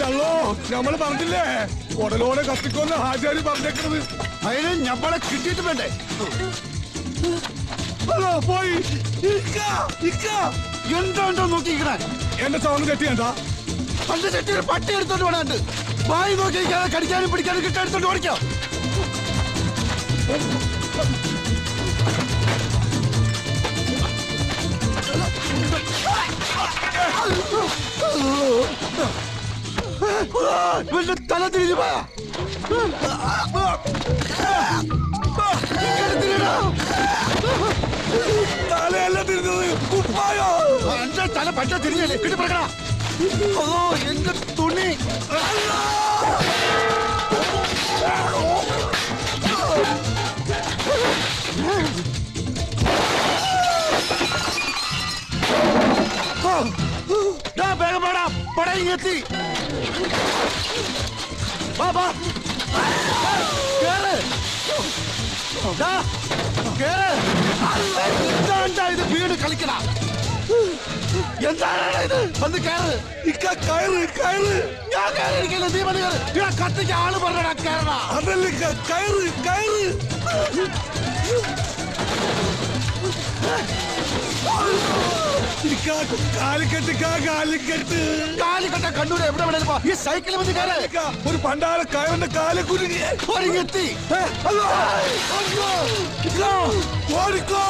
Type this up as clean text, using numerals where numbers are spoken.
അല്ലോ നമ്മള് പറഞ്ഞില്ലേ ഉടലോടെ കത്തിക്കൊന്ന് ഹാജാരി പറഞ്ഞേക്കണത്. അതിന് ഞമ്മളെ കിട്ടിയിട്ട് വേണ്ടേ? പോയി എന്താണ്ടോ നോക്കിക്കണേ. എന്റെ സൗണ്ട് കെട്ടിയാ പണ്ട് ചെട്ടിയൊരു പട്ടി എടുത്തോണ്ട് വേണാണ്ട് വായി നോക്കിയിരിക്കാതെ കടിക്കാനും പിടിക്കാനും കിട്ടെടുത്തോണ്ട് ഓടിക്കോ. ഇവന്റെ തല തിരിഞ്ഞു പോയാ. തലയല്ല തിരിഞ്ഞത്, കുപ്പായോ. എന്റെ തല പറ്റ തിരിഞ്ഞല്ലേ കിട്ടിപ്പറക്കണ. ഓ എന്റെ തുണി. വേഗം പാടാ, പടയിങ്ങെത്തി. എന്താണ്ടാ ഇത് വീട് കളിക്കണ? എന്താണ് ഇത്? വന്ന് കയറ്. കയറ് കയറ്. ഞാൻ കയറിയിരിക്കില്ല, നീ വന്ന് കയറ്. കത്തിക്ക് ആള് പറഞ്ഞ കയറണ. അതല്ലേ കയറ് കയറ്. കാലിക്കെട്ട് കാലിക്കട്ട കണ്ണൂര് എവിടെ വേണേലും ഈ സൈക്കിൾ വന്ന് കയറ്. ഒരു പണ്ടാല കയറിന്റെ കാലെ കുരുങ്ങി ഒരുങ്ങെത്തി. ഓടിക്കോ.